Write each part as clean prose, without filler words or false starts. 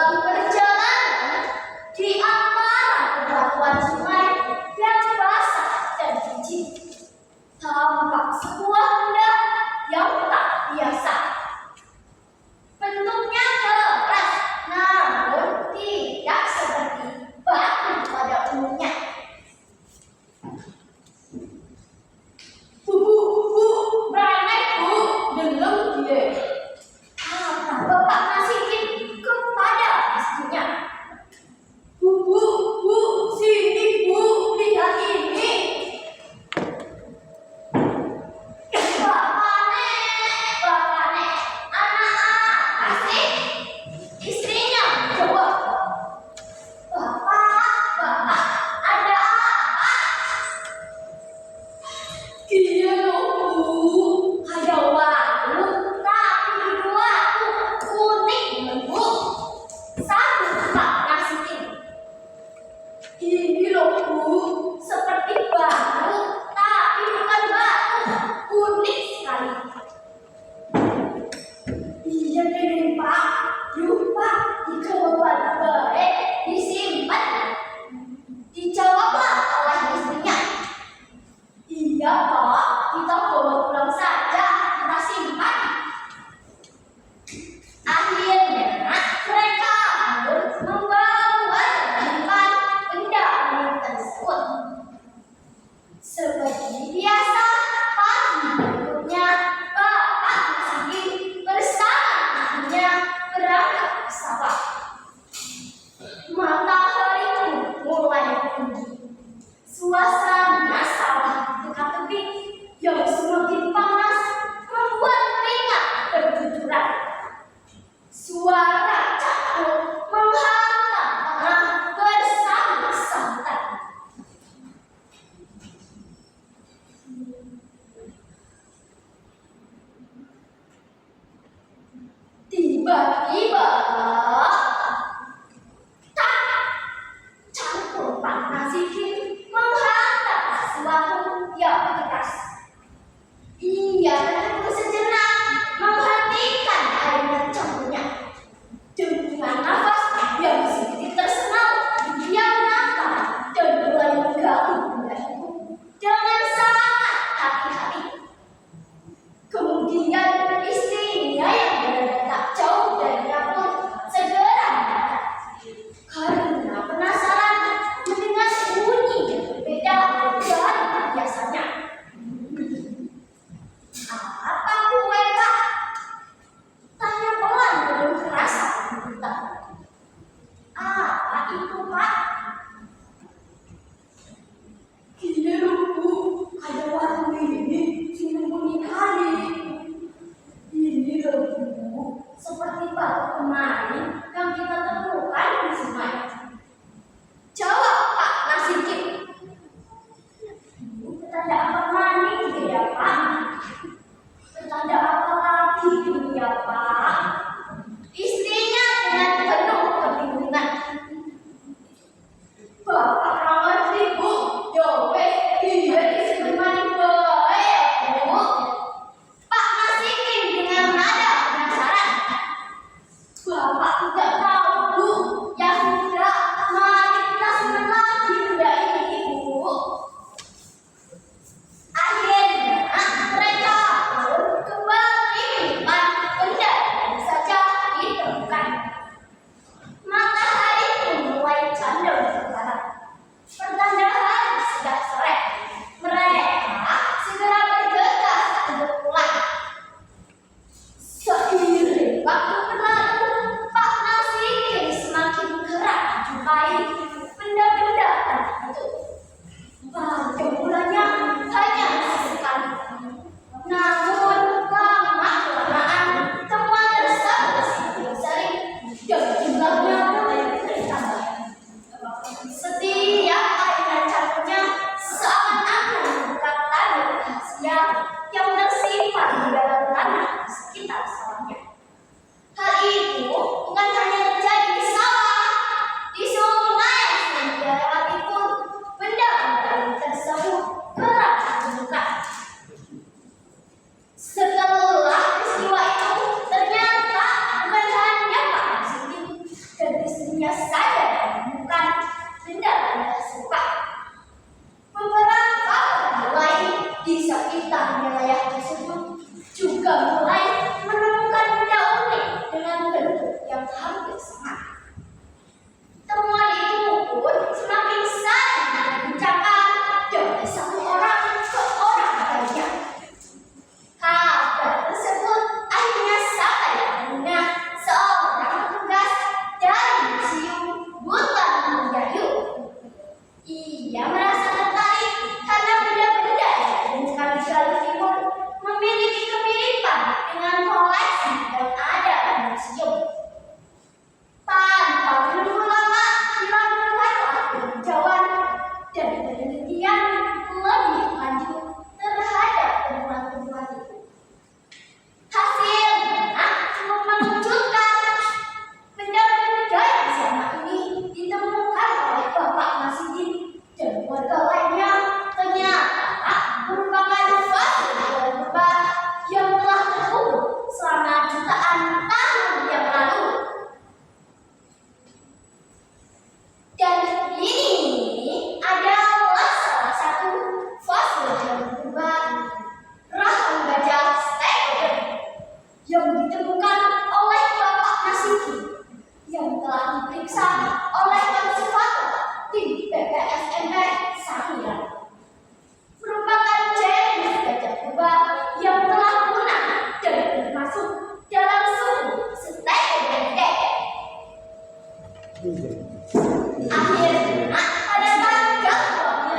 dalam perjalanan di antara bebatuan sungai yang basah dan licin, tampak sebuah benda yang tak biasa. Bentuknya keras, namun tidak seperti batu pada umumnya. Bu, berenek bu, belum dia. Kata Bapak Nasikin kepada istrinya. Bu, sini bu, lihat ini. Bapak nek, anak sih? Istrinya jawab. Bapak, ada apa? Iya loh bu, kayak warung, tapi dua unik bu. Satu Pak Nasikin. Ini loh bu, seperti batu, tapi bukan batu, unik sekali. Iya deh Pak, yuk Pak, dikeluar baik, disimpan. Dijawablah oleh istrinya. Iya Pak, kita bawa pulang saja, kita simpan. Akhirnya mereka pun membawa menyimpan benda unik tersebut. Seperti biasa, pagi berikutnya Bapak Nasikin bersama istrinya berangkat ke sawah. Matahari pun mulai tinggi. Suasana sawah dekat tebing yang semakin panas membuat keringat bercucuran. Suara cakul menghantam tanah bersahut-sahutan. Tiba-tiba, cangkul Pak Nasikin menghantam sesuatu yang keras. Ia menunggu sejenak, menghentikan air cangkulnya. Dengan nafas yang sedikit tersengal, dia menatap dan mulai menggali benda itu dengan sangat hati-hati. Kemudian istrinya yang berada tak jauh darinya pun segera mendekat. Karena penasaran mendengar bunyi yang berbeda dari biasanya. Apa kue Pak? Tanya pelan belum kerasa mendekat. Apa itu Pak? Iya loh bu, ada warung ini sembunyi kali. Ini loh bu, seperti batu kemarin yang kita temukan di sungai. Jawab Pak Nasikin. Petanda apa maning gitu ya Pak? Petanda apa lagi gitu ya Pak? Istrinya dengan penuh kebingungan. Bapak ngerti bu, jawab dia disebut maning baik bu. Pak Nasikin dengan nada penasaran. Bapak tidak tahu bu, ya sudah, mari kita simpan lagi benda ini bu. Akhirnya mereka pun kembali menyimpan benda yang saja ditemukan. Matahari pun mulai condong ke barat. Pertanda hari sudah sore. Mereka segera bergegas untuk pulang. Seiring waktu berlalu, Pak Nasikin semakin kerap menjumpai benda-benda aneh itu. Pada mulanya hanya sesekali. Namun lama-kelamaan temuan tersebut semakin sering dan jumlahnya mulai bertambah. Setiap air cangkulnya seakan-akan membuka tanda rahasia yang tersimpan di dalam tanah di sekitar sawahnya. Hal itu bukan hanya terjadi di sawah, di sungai hanya saja ditemukan benda-benda serupa. Beberapa orang lain di sekitar wilayah tersebut juga mulai menemukan benda unik dengan bentuk yang hampir sama. Temuan itu pun semakin sering dibincangkan dari satu orang ke orang lainnya. Kabar tersebut akhirnya sampai di telinga seorang petugas dari Museum Hutan Mendayu. Ia merasa tertarik karena benda-benda yang ditemukan di Galuh Timur memiliki kemiripan dengan koleksi yang ada di museum. Tanpa menunggu lama, dilakukanlah peninjauan dan penelitian lebih lanjut terhadap temuan-temuan itu. Hasilnya cukup mengejutkan. Benda-benda yang selama ini ditemukan oleh Bapak Masidin dan warga lainnya ternyata merupakan fosil hewan purba yang telah terkubur selama jutaan tahun yang lalu. Dan ini adalah salah satu fosil hewan purba rahang gajah Stegoden yang ditemukan oleh Bapak Masidin yang telah diperiksa oleh konservator tim BPSMB Sangiran. Merupakan jenis gajah purba yang telah punah dan termasuk dalam suku Stegoden. Akhirnya, pada tanggal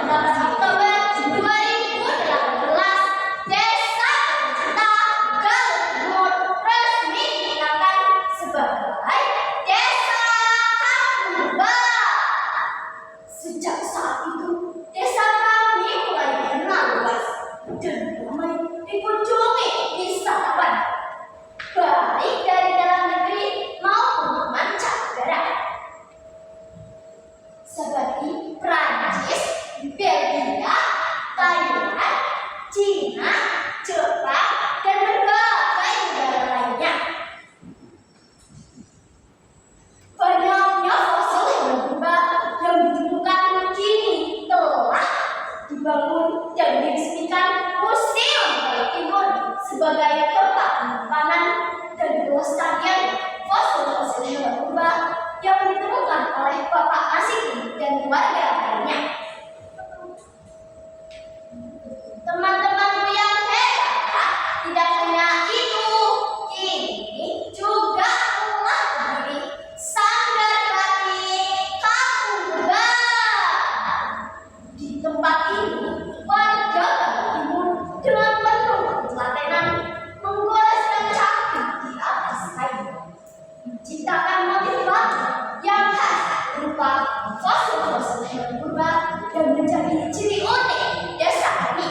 28 Oktober 2018, Desa Tercinta Galuh Timur resmi ditetapkan sebagai Desa Kampung Purba. Sejak saat itu, desa kami mulai dikenal luas dan ramai dikunjungi wisatawan, baik dari dalam negeri maupun mancanegara, seperti Prancis, Belgia, Thailand, Cina, Jepang, dan berbagai negara lainnya. Banyaknya fosil hewan purba yang ditemukan kini telah dibangun dan diresmikan Museum Galuh Timur sebagai tempat penyimpanan dan pelestarian fosil-fosil hewan purba yang ditemukan oleh Bapak Masidin dan warga lainnya. Teman-temanku yang hebat, tidak hanya itu, kini juga telah berdiri Sanggar Batik Kampung Purba. Di tempat ini, warga Galuh Timur dengan penuh ketelatenan menggoreskan cangkir di atas kayu, menciptakan motif batik yang khas berupa fosil-fosil hewan purba yang menjadi ciri unik desa kami.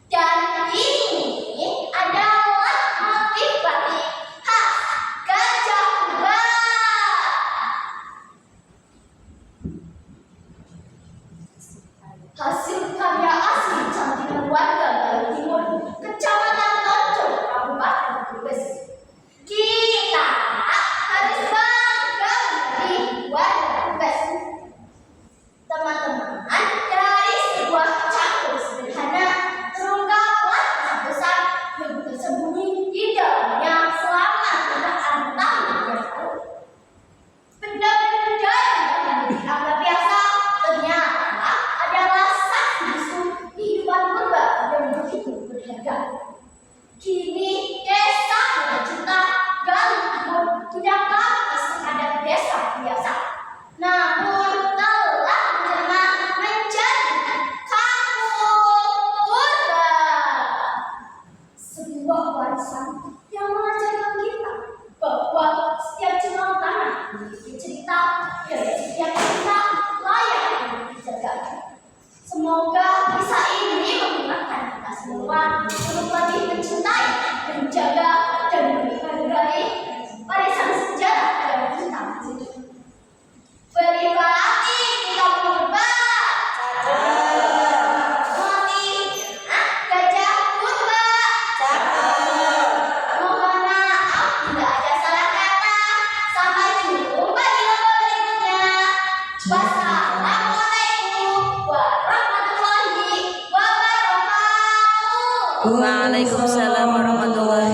Dan ini adalah motif batik khas gajah purba. Hasil karya asli cantikan warga Galuh Timur, Kecamatan Tonjong, Kabupaten Brebes. Kita harus bangga menjadi warga Brebes. Teman-teman, dari sebuah cangkir sederhana terungkaplah kisah besar yang tersembunyi di dalamnya selama jutaan tahun yang lalu. Benda-benda yang dianggap biasa ternyata adalah saksi bisu kehidupan purba yang begitu berharga. Kini desa Tercinta Galuh Timur tidak lagi sekadar desa biasa, namun telah menjelma menjadi kampung purba. Sebuah warisan yang mengajarkan kita bahwa setiap jenang tanah memiliki cerita dan setiap cerita layak untuk dijaga. Semoga kisah ini mengingatkan kita semua untuk lebih mencintai, menjaga, dan menghargai warisan sejarah yang kita miliki. Wassalamualaikum warahmatullahi wabarakatuh. Waalaikumsalam warahmatullahi